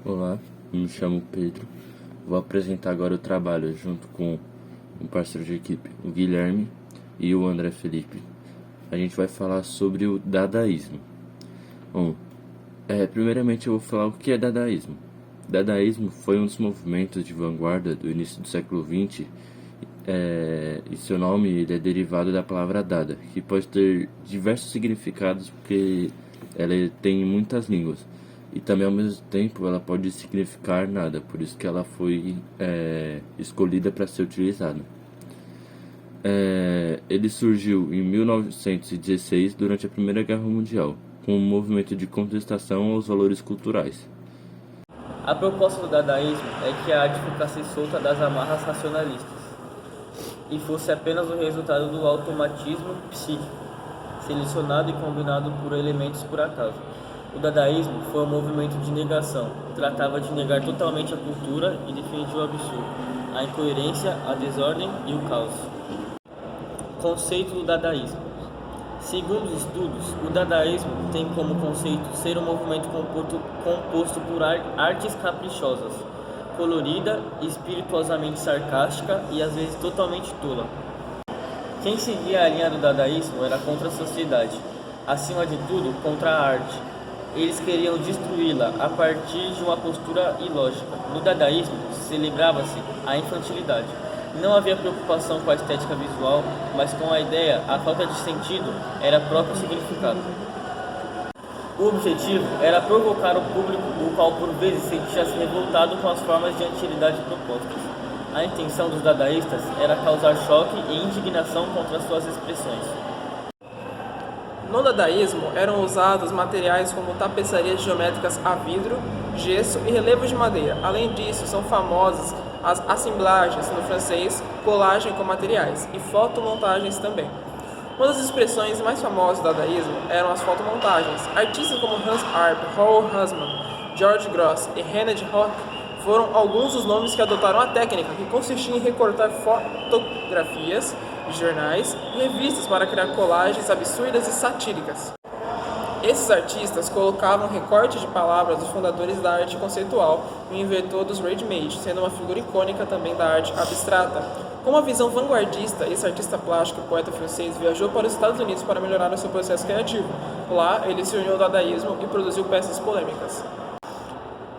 Olá, me chamo Pedro. Vou apresentar agora o trabalho junto com um parceiro de equipe, o Guilherme e o André Felipe. A gente vai falar sobre o dadaísmo. Bom, primeiramente eu vou falar o que é dadaísmo. Dadaísmo foi um dos movimentos de vanguarda do início do século XX, e seu nome ele é derivado da palavra dada, que pode ter diversos significados porque ela tem muitas línguas. E também ao mesmo tempo ela pode significar nada, por isso que ela foi escolhida para ser utilizada. Ele surgiu em 1916 durante a Primeira Guerra Mundial, com um movimento de contestação aos valores culturais. A proposta do dadaísmo é que a arte ficasse solta das amarras racionalistas e fosse apenas o resultado do automatismo psíquico, selecionado e combinado por elementos por acaso. O dadaísmo foi um movimento de negação, tratava de negar totalmente a cultura e defendia o absurdo, a incoerência, a desordem e o caos. Conceito do dadaísmo. Segundo os estudos, o dadaísmo tem como conceito ser um movimento composto por artes caprichosas, colorida, espirituosamente sarcástica e às vezes totalmente tola. Quem seguia a linha do dadaísmo era contra a sociedade, acima de tudo contra a arte. Eles queriam destruí-la a partir de uma postura ilógica. No dadaísmo, celebrava-se a infantilidade. Não havia preocupação com a estética visual, mas com a ideia, a falta de sentido era próprio significado. O objetivo era provocar o público, o qual por vezes sentia-se revoltado com as formas de antiguidade propostas. A intenção dos dadaístas era causar choque e indignação contra suas expressões. No dadaísmo eram usados materiais como tapeçarias geométricas a vidro, gesso e relevos de madeira. Além disso, são famosas as assemblagens, no francês, colagem com materiais, e fotomontagens também. Uma das expressões mais famosas do dadaísmo eram as fotomontagens. Artistas como Hans Arp, Howell Husman, George Gross e Heinrich Hoch foram alguns dos nomes que adotaram a técnica, que consistia em recortar fotografias de jornais e revistas para criar colagens absurdas e satíricas. Esses artistas colocavam recorte de palavras dos fundadores da arte conceitual e o inventor dos ready-made, sendo uma figura icônica também da arte abstrata. Com uma visão vanguardista, esse artista plástico e poeta francês viajou para os Estados Unidos para melhorar o seu processo criativo. Lá, ele se uniu ao dadaísmo e produziu peças polêmicas.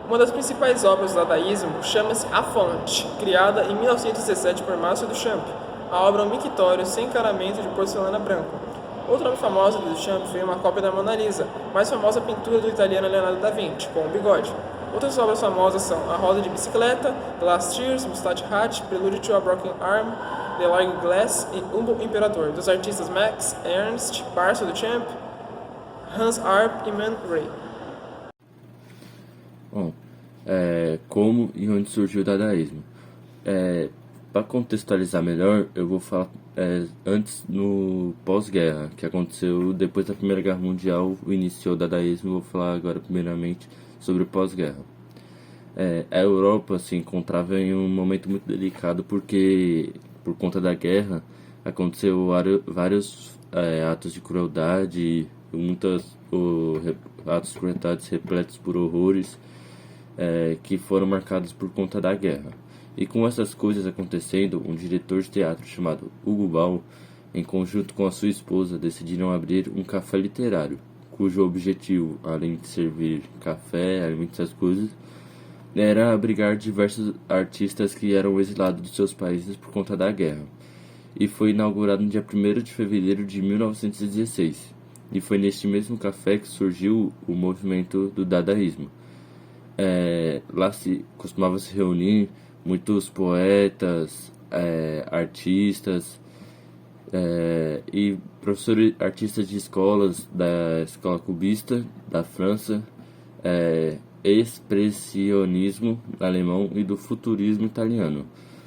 Uma das principais obras do dadaísmo chama-se A Fonte, criada em 1917 por Marcel Duchamp. A obra é um mictório sem encaramento de porcelana branca. Outra obra famosa do Duchamp foi uma cópia da Mona Lisa, mais famosa pintura do italiano Leonardo da Vinci, com um bigode. Outras obras famosas são A Roda de Bicicleta, The Last Tears, Mustache Hat, Prelude to a Broken Arm, The Lying Glass e Humble Imperator, dos artistas Max Ernst, Marcel Duchamp, Hans Arp e Man Ray. Bom, como e onde surgiu o dadaísmo? Para contextualizar melhor, eu vou falar antes no pós-guerra, que aconteceu depois da Primeira Guerra Mundial, iniciou o dadaísmo. Vou falar agora primeiramente sobre o pós-guerra. A Europa se encontrava em um momento muito delicado porque, por conta da guerra, aconteceu vários atos de crueldade, atos de crueldade repletos por horrores, que foram marcados por conta da guerra. E com essas coisas acontecendo, um diretor de teatro chamado Hugo Ball, em conjunto com a sua esposa, decidiram abrir um café literário, cujo objetivo, além de servir café, alimentos, essas coisas, era abrigar diversos artistas que eram exilados dos seus países por conta da guerra. E foi inaugurado no dia 1º de fevereiro de 1916. E foi neste mesmo café que surgiu o movimento do dadaísmo. Lá costumava se reunir muitos poetas, artistas e professores, artistas de escolas, da escola cubista da França, expressionismo alemão e do futurismo italiano,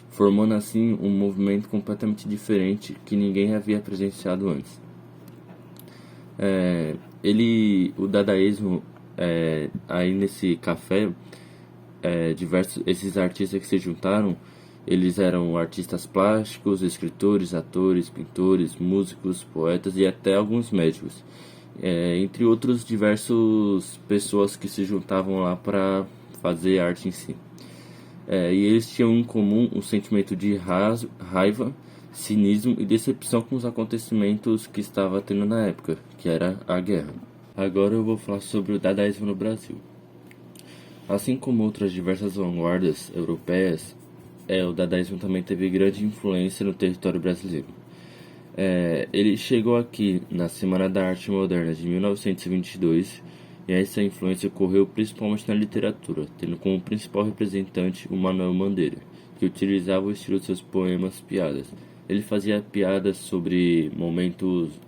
formando assim um movimento completamente diferente que ninguém havia presenciado antes. O dadaísmo, aí nesse café, esses artistas que se juntaram, eles eram artistas plásticos, escritores, atores, pintores, músicos, poetas e até alguns médicos, entre outros diversos pessoas que se juntavam lá para fazer arte em si. E eles tinham em comum um sentimento de raiva, cinismo e decepção com os acontecimentos que estava tendo na época, que era a guerra. Agora eu vou falar sobre o dadaísmo no Brasil. Assim como outras diversas vanguardas europeias, o dadaísmo também teve grande influência no território brasileiro. Ele chegou aqui na Semana da Arte Moderna de 1922 e essa influência ocorreu principalmente na literatura, tendo como principal representante o Manuel Bandeira, que utilizava o estilo de seus poemas piadas. Ele fazia piadas sobre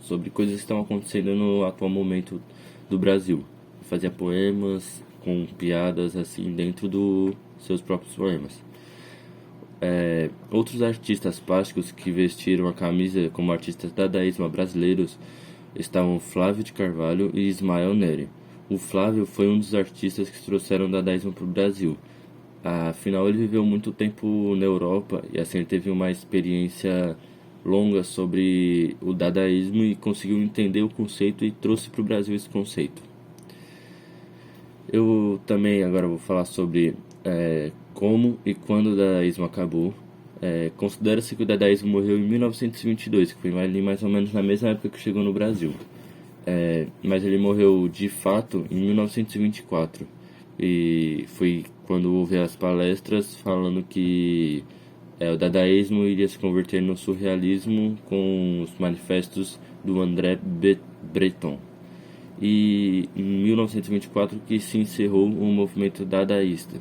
sobre coisas que estão acontecendo no atual momento do Brasil. Fazia poemas com piadas assim dentro dos seus próprios poemas. Outros artistas plásticos que vestiram a camisa como artistas dadaísmo brasileiros estavam Flávio de Carvalho e Ismael Neri. O Flávio foi um dos artistas que trouxeram o dadaísmo para o Brasil. Afinal, ele viveu muito tempo na Europa e assim ele teve uma experiência longa sobre o dadaísmo e conseguiu entender o conceito e trouxe para o Brasil esse conceito. Eu também agora vou falar sobre como e quando o dadaísmo acabou. Considera-se que o dadaísmo morreu em 1922, que foi ali mais ou menos na mesma época que chegou no Brasil. Mas ele morreu de fato em 1924 e foi quando houve as palestras falando que o dadaísmo iria se converter no surrealismo com os manifestos do André Breton. E em 1924 que se encerrou o movimento dadaísta.